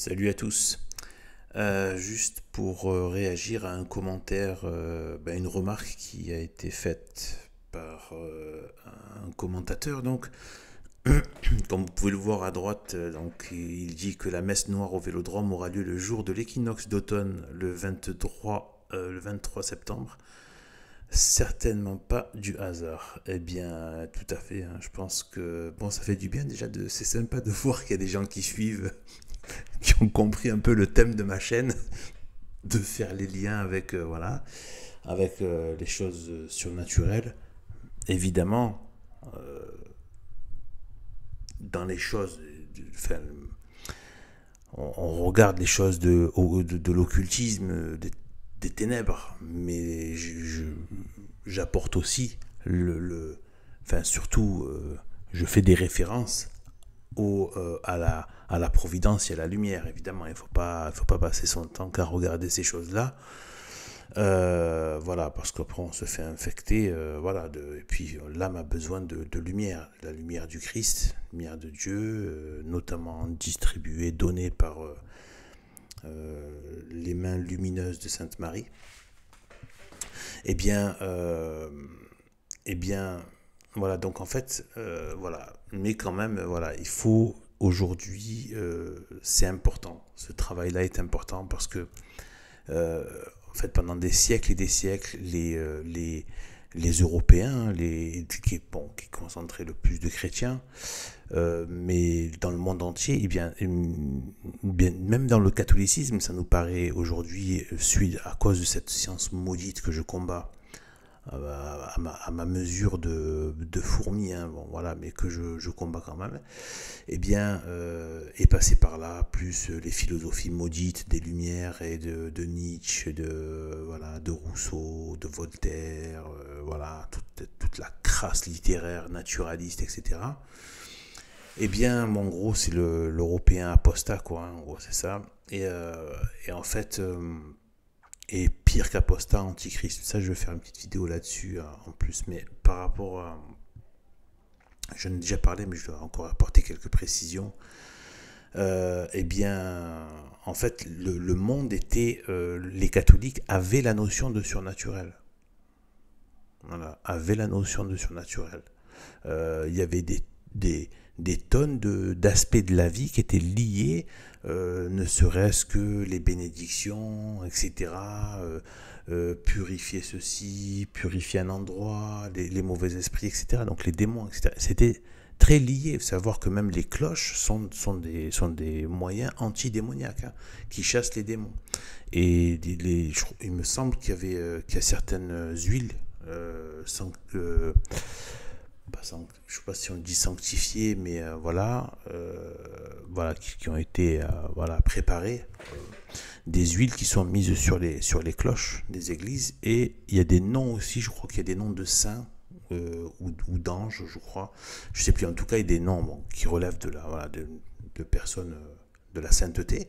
Salut à tous. Juste pour réagir à un commentaire, une remarque qui a été faite par un commentateur. Donc, comme vous pouvez le voir à droite, donc il dit que la messe noire au Vélodrome aura lieu le jour de l'équinoxe d'automne, le 23 septembre. Certainement pas du hasard. Eh bien, tout à fait, hein. Je pense que bon, ça fait du bien déjà de. C'est sympa de voir qu'il y a des gens qui suivent, qui ont compris un peu le thème de ma chaîne, de faire les liens avec voilà, avec les choses surnaturelles. Évidemment, dans les choses, enfin, on regarde les choses de l'occultisme, des ténèbres, mais j'apporte aussi enfin surtout, je fais des références à la providence et à la lumière. Évidemment, il faut pas passer son temps qu'à regarder ces choses-là. Voilà, parce qu'après on se fait infecter, voilà, et puis l'âme a besoin de lumière, la lumière du Christ, la lumière de Dieu, notamment distribuée, donnée par les mains lumineuses de Sainte Marie. Eh bien, eh bien, voilà, donc en fait, voilà, mais quand même, voilà, il faut aujourd'hui, c'est important, ce travail-là est important parce que euh, en fait, pendant des siècles et des siècles, les Européens, bon, qui concentraient le plus de chrétiens, mais dans le monde entier, même dans le catholicisme, ça nous paraît aujourd'hui, à cause de cette science maudite que je combats, à ma mesure de fourmi, hein, bon, voilà, mais que je combats quand même, eh bien, est passé par là, plus les philosophies maudites des Lumières et de Nietzsche, voilà, de Rousseau, de Voltaire, voilà, toute la crasse littéraire, naturaliste, etc. Eh bien, en gros, c'est l'Européen apostat, quoi, hein, en gros, c'est ça. Et en fait, et pire qu'apostat, antichrist. Ça, je vais faire une petite vidéo là-dessus, en plus, mais par rapport à. J'en ai déjà parlé, mais je dois encore apporter quelques précisions. Eh bien, en fait, le monde était. Les catholiques avaient la notion de surnaturel. Voilà, avaient la notion de surnaturel. Il y avait des tonnes d'aspects de la vie qui étaient liés, ne serait-ce que les bénédictions, etc. Purifier ceci, purifier un endroit, les mauvais esprits, etc. Donc les démons, etc. C'était très lié. Savoir que même les cloches sont des moyens antidémoniaques, hein, qui chassent les démons. Et il me semble qu'il y a certaines huiles, sans que je sais pas si on dit sanctifiées, mais voilà, qui ont été voilà, préparées, des huiles qui sont mises sur les cloches des églises, et il y a des noms aussi, je crois qu'il y a des noms de saints, ou d'anges, je crois, je sais plus, en tout cas il y a des noms, bon, qui relèvent voilà, de personnes, de la sainteté,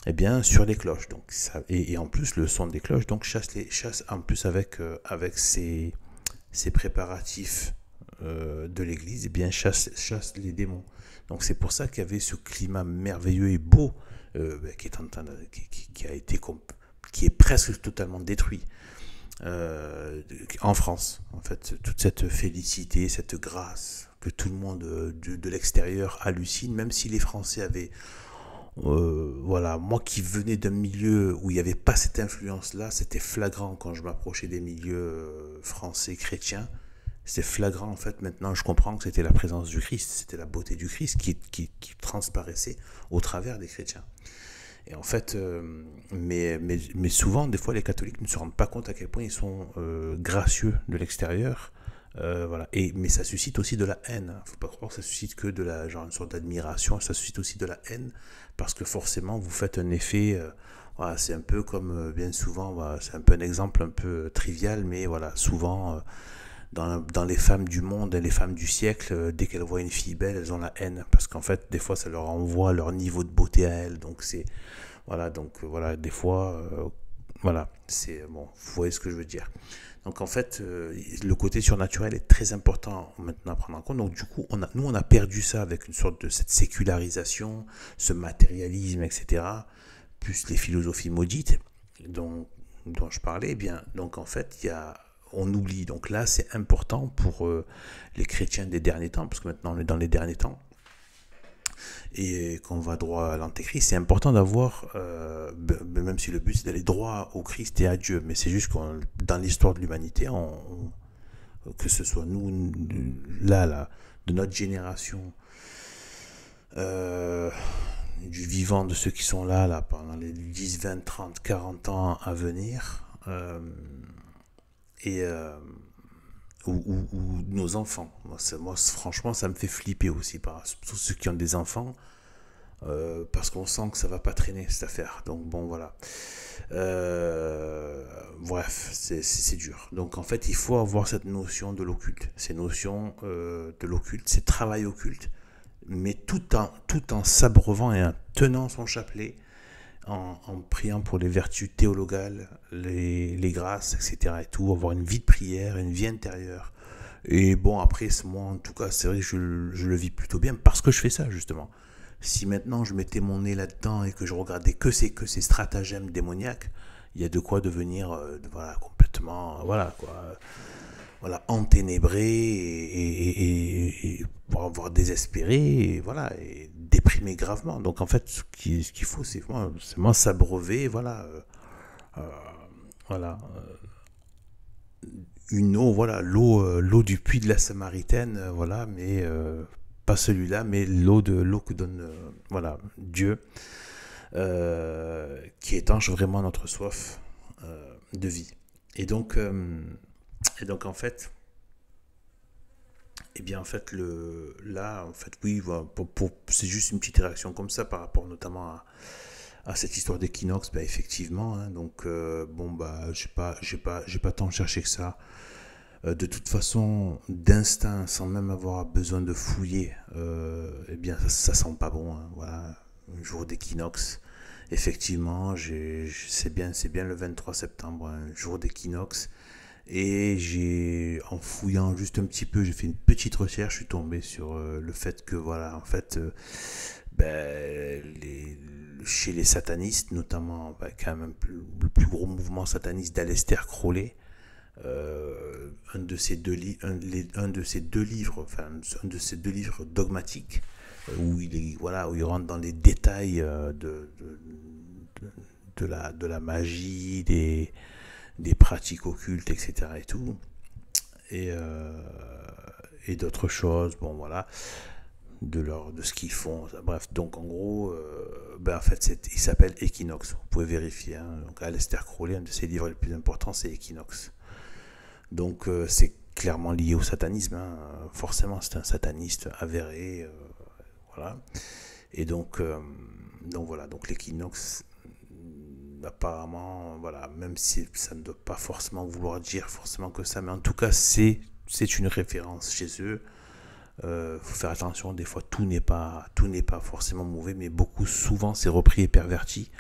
eh bien sur les cloches. Donc et en plus le son des cloches donc chasse en plus avec ces préparatifs de l'église, eh bien chasse les démons. Donc c'est pour ça qu'il y avait ce climat merveilleux et beau, qui est qui a été qui est presque totalement détruit, en France. En fait, toute cette félicité, cette grâce que tout le monde de l'extérieur hallucine, même si les Français avaient, voilà, moi qui venais d'un milieu où il n'y avait pas cette influence-là, c'était flagrant quand je m'approchais des milieux français chrétiens. C'est flagrant, en fait. Maintenant, je comprends que c'était la présence du Christ, c'était la beauté du Christ qui transparaissait au travers des chrétiens. Et en fait, mais souvent, des fois, les catholiques ne se rendent pas compte à quel point ils sont gracieux de l'extérieur. Voilà. Mais ça suscite aussi de la haine. Il ne faut pas croire que ça suscite que genre une sorte d'admiration. Ça suscite aussi de la haine parce que forcément, vous faites un effet. Voilà, c'est un peu comme bien souvent. Voilà, c'est un peu un exemple un peu trivial, mais voilà, souvent. Dans les femmes du monde et les femmes du siècle, dès qu'elles voient une fille belle, elles ont la haine parce qu'en fait, des fois, ça leur envoie leur niveau de beauté à elles. Donc voilà, des fois, voilà, c'est bon, vous voyez ce que je veux dire. Donc en fait, le côté surnaturel est très important maintenant à prendre en compte. Donc du coup, nous, on a perdu ça avec une sorte de cette sécularisation, ce matérialisme, etc., plus les philosophies maudites dont je parlais. Eh bien, donc en fait, on oublie. Donc là, c'est important pour les chrétiens des derniers temps, parce que maintenant on est dans les derniers temps, et qu'on va droit à l'antéchrist, c'est important d'avoir, même si le but c'est d'aller droit au Christ et à Dieu, mais c'est juste que dans l'histoire de l'humanité, que ce soit nous, là, de notre génération, du vivant, de ceux qui sont là pendant les 10, 20, 30, 40 ans à venir, et ou nos enfants. Moi, franchement, ça me fait flipper aussi, tous ceux qui ont des enfants, parce qu'on sent que ça va pas traîner cette affaire. Donc bon, voilà. Bref, c'est dur. Donc en fait, il faut avoir cette notion de l'occulte. Ces notions de l'occulte, ces travail occulte, mais tout en s'abreuvant et en tenant son chapelet, en priant pour les vertus théologales, les grâces, etc. et tout, avoir une vie de prière, une vie intérieure. Et bon, après, moi, en tout cas, c'est vrai que je le vis plutôt bien parce que je fais ça, justement. Si maintenant je mettais mon nez là-dedans et que je regardais que ces stratagèmes démoniaques, il y a de quoi devenir voilà, complètement, voilà, quoi, voilà, enténébré et voire désespéré, et voilà, et déprimé gravement. Donc en fait, ce qu'il faut, c'est moi s'abreuver, voilà, euh, voilà, une eau, voilà, l'eau du puits de la Samaritaine, voilà, mais pas celui-là, mais l'eau que donne, voilà, Dieu, qui étanche vraiment notre soif de vie. Et donc en fait, eh bien en fait là en fait oui, voilà, c'est juste une petite réaction comme ça par rapport notamment à cette histoire d'équinoxe. Bah effectivement, hein, donc bon bah j'ai pas tant cherché que ça. De toute façon, d'instinct, sans même avoir besoin de fouiller, eh bien ça sent pas bon, hein, voilà. Un jour d'équinoxe, effectivement, c'est bien le 23 septembre, un jour d'équinoxe. Et en fouillant juste un petit peu, j'ai fait une petite recherche, je suis tombé sur le fait que, voilà, en fait, chez les satanistes, notamment, quand même, le plus gros mouvement sataniste d'Aleister Crowley, un de ces deux livres, enfin, un de ces deux livres dogmatiques, où où il rentre dans les détails de la magie, des pratiques occultes, etc. et tout, et d'autres choses, bon voilà, de ce qu'ils font, bref. Donc en gros, en fait, il s'appelle Equinox, vous pouvez vérifier, hein. Donc Aleister Crowley, un de ses livres les plus importants, c'est Equinox. Donc c'est clairement lié au satanisme, hein. Forcément c'est un sataniste avéré, voilà. Et donc voilà, donc l'équinoxe, apparemment, voilà, même si ça ne doit pas forcément vouloir dire forcément que ça, mais en tout cas c'est une référence chez eux. Faut faire attention, des fois tout n'est pas forcément mauvais, mais souvent c'est repris et perverti,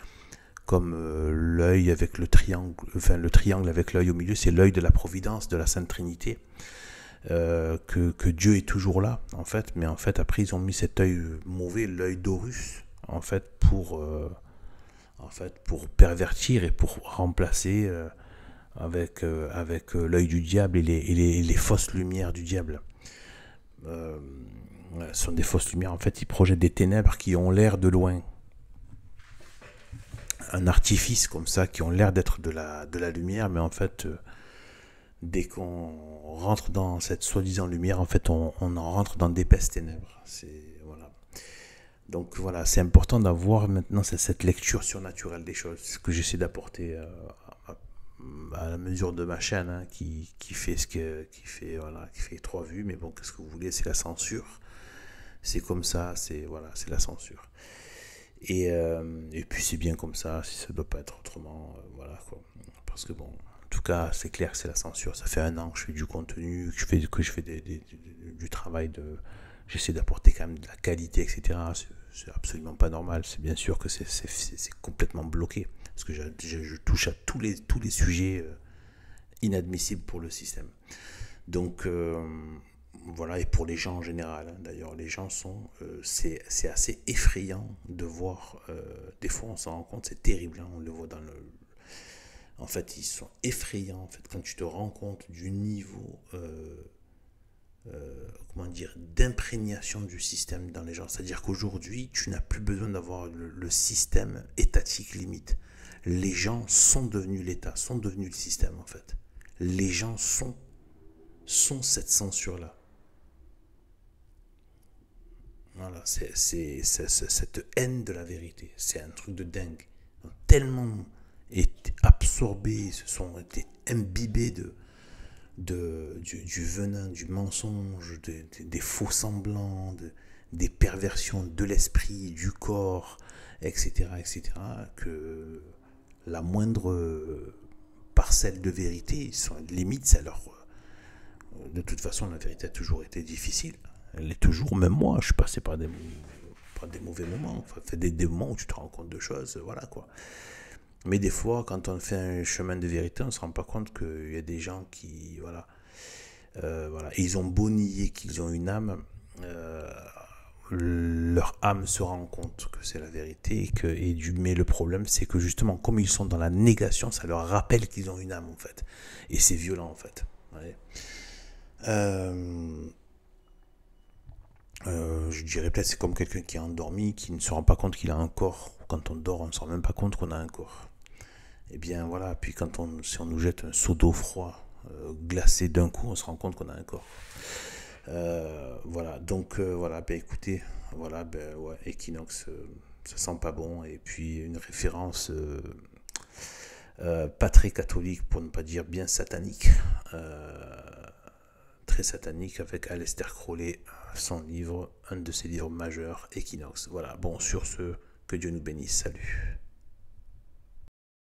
comme l'œil avec le triangle, enfin le triangle avec l'œil au milieu, c'est l'œil de la providence, de la Sainte Trinité, que Dieu est toujours là, en fait, mais en fait après ils ont mis cet œil mauvais, l'œil d'Horus, en fait pour pervertir et pour remplacer avec l'œil du diable et les fausses lumières du diable. Ce sont des fausses lumières, en fait ils projettent des ténèbres qui ont l'air de loin, un artifice comme ça, qui ont l'air d'être de la lumière, mais en fait dès qu'on rentre dans cette soi-disant lumière, en fait on en rentre dans d'épaisses ténèbres. Voilà. Donc voilà, c'est important d'avoir maintenant cette lecture surnaturelle des choses, ce que j'essaie d'apporter à la mesure de ma chaîne, hein, qui fait qui fait 3 vues, mais bon, qu'est-ce que vous voulez, c'est la censure. C'est comme ça, c'est la censure. Et puis c'est bien comme ça, si ça ne doit pas être autrement, voilà quoi. Parce que bon, en tout cas, c'est clair que c'est la censure. Ça fait 1 an que je fais du contenu, que je fais du travail j'essaie d'apporter quand même de la qualité, etc. C'est absolument pas normal. C'est bien sûr que c'est complètement bloqué, parce que je touche à tous les sujets inadmissible pour le système. Donc voilà, et pour les gens en général, hein. D'ailleurs les gens sont, c'est assez effrayant de voir, des fois on s'en rend compte, c'est terrible, hein, on le voit dans le... En fait, ils sont effrayants, en fait, quand tu te rends compte du niveau, comment dire, d'imprégnation du système dans les gens. C'est-à-dire qu'aujourd'hui, tu n'as plus besoin d'avoir le système étatique limite. Les gens sont devenus l'État, sont devenus le système, en fait. Les gens sont cette censure-là. Voilà, cette haine de la vérité. C'est un truc de dingue. Ils ont tellement été absorbés, se sont été imbibés du venin, du mensonge, des faux semblants, des perversions de l'esprit, du corps, etc., etc., que la moindre parcelle de vérité, limite, ça leur... De toute façon, la vérité a toujours été difficile. Elle est toujours, même moi, je suis passé par des mauvais moments, enfin, des moments où tu te rends compte de choses, voilà quoi. Mais des fois, quand on fait un chemin de vérité, on ne se rend pas compte qu'il y a des gens qui, voilà, voilà, et ils ont beau nier qu'ils ont une âme, leur âme se rend compte que c'est la vérité, mais le problème, c'est que justement, comme ils sont dans la négation, ça leur rappelle qu'ils ont une âme, en fait. Et c'est violent, en fait. Ouais. Je dirais peut-être c'est comme quelqu'un qui est endormi, qui ne se rend pas compte qu'il a un corps. Quand on dort, on ne se rend même pas compte qu'on a un corps. Et bien voilà, puis si on nous jette un seau d'eau froid, glacé d'un coup, on se rend compte qu'on a un corps. Voilà, donc voilà, ben écoutez, voilà, ben ouais, Equinox, ça sent pas bon. Et puis une référence pas très catholique, pour ne pas dire bien satanique, très satanique, avec Aleister Crowley, son livre, un de ses livres majeurs, Equinox. Voilà, bon, sur ce, que Dieu nous bénisse, salut.